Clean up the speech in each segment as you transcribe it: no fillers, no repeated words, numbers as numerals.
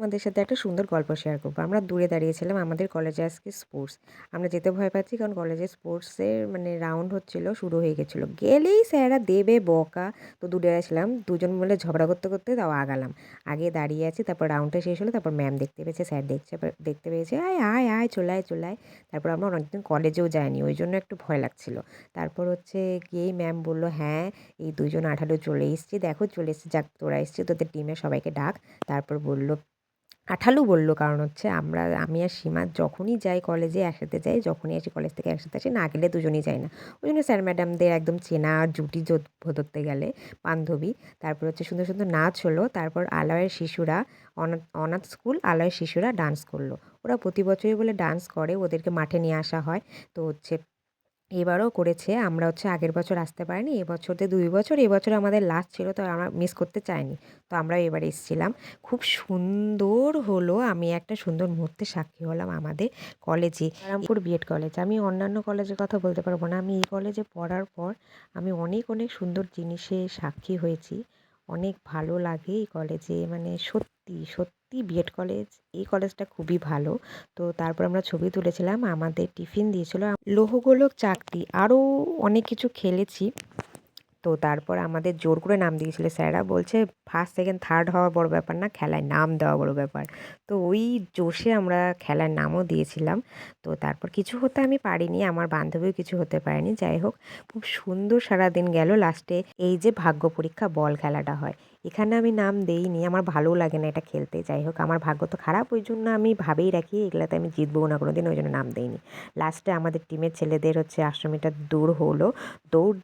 তোমাদের সাথে একটা সুন্দর গল্প শেয়ার করবো। আমরা দূরে দাঁড়িয়েছিলাম, আমাদের কলেজে আজকে স্পোর্টস। আমরা যেতে ভয় পাচ্ছি কারণ কলেজে স্পোর্টসের রাউন্ড হচ্ছিল, শুরু হয়ে গেছিলো। গেলেই স্যাররা দেবে বকা। তো দূরে আসলাম, দুজন মিলে ঝগড়া করতে করতে তাও আগালাম। আগে দাঁড়িয়ে আছি, তারপর রাউন্ডটা শেষ হলো, তারপর ম্যাম দেখতে পেয়েছে, স্যার দেখতে পেয়েছে, আয় আয় আয় চলে আয় চলে আয়। তারপর আমরা অনেকদিন কলেজেও যাইনি, ওই জন্য একটু ভয় লাগছিল। তারপর গিয়েই ম্যাম বললো, হ্যাঁ এই দুজন 18 চলে এসছি, দেখো চলে এসছি, যাক তোরা এসছি, তোদের টিমের সবাইকে ডাক। তারপর বলল, আঠালু বলল, কারণ আমি আর সীমা যখনই যাই কলেজে একসাথে যাই, যখনই আসি কলেজ থেকে একসাথে আসি, না গেলে দুজনেই যাই না। ওই জন্য স্যার ম্যাডামদের একদম চেনা জুটি ধরতে গেলে বান্ধবী। তারপর সুন্দর সুন্দর নাচ হলো। তারপর আলয়ের শিশুরা, অনাথ স্কুল আলয়ের শিশুরা ডান্স করলো। ওরা প্রতি বছরই বলে ডান্স করে, ওদেরকে মাঠে নিয়ে আসা হয়। তো এবারও করেছে। আমরা আগের বছর আসতে পারিনি, এবছর 2 বছর, এবছর আমাদের লাস্ট ছিল, তো আমরা মিস করতে চাইনি। তো আমরা এবারে এসেছিলাম, খুব সুন্দর হলো। আমি একটা সুন্দর মুহূর্তে সাক্ষী হলাম আমাদের কলেজে, রামপুর বিএড কলেজ। আমি অন্যান্য কলেজের কথা বলতে পারবো না, আমি এই কলেজে পড়ার পর আমি অনেক অনেক সুন্দর জিনিসে সাক্ষী হয়েছি। অনেক ভালো লাগে এই কলেজে, সত্যি সত্যি বিএড কলেজ, এই কলেজটা খুবই ভালো। তো তারপর আমরা ছবি তুলেছিলাম, আমাদের টিফিন দিয়েছিল, লৌহগোলক চাকতি, আরও অনেক কিছু খেলেছি। তো তারপর আমাদের জোর করে নাম দিয়েছিল স্যাররা, বলছে ফার্স্ট সেকেন্ড থার্ড হওয়া বড় ব্যাপার না, খেলায় নাম দেওয়া বড় ব্যাপার। তো ওই জোশে আমরা খেলার নামও দিয়েছিলাম। তো তারপর কিছু হতে আমি পারিনি, আমার বান্ধবীও কিছু হতে পারেনি। যাই হোক, খুব সুন্দর সারাদিন গেল। লাস্টে এই যে ভাগ্য পরীক্ষা বল খেলাটা হয়, এখানে আমি নাম দেইনি, আমার ভালোও লাগে না এটা খেলতে। যাই হোক, আমার ভাগ্য তো খারাপ, ওই জন্য আমি ভাবেই রাখি এগুলাতে আমি জিতবো না কোনো দিন, ওই জন্য নাম দেইনি। লাস্টে আমাদের টিমের ছেলেদের 800 মিটার দৌড়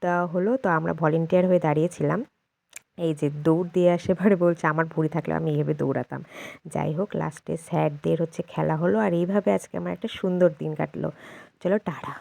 দেওয়া হলো। তো আমরা ভলেন্টিয়ার হয়ে দাঁড়িয়েছিলাম। এই যে দৌড় দিয়ে আসে, এবারে বলছে আমার ভুঁড়ি থাকলে আমি এইভাবে দৌড়াতাম। যাই হোক, লাস্টে স্যারদের খেলা হলো, আর এইভাবে আজকে আমার একটা সুন্দর দিন কাটলো। চলো টাটা।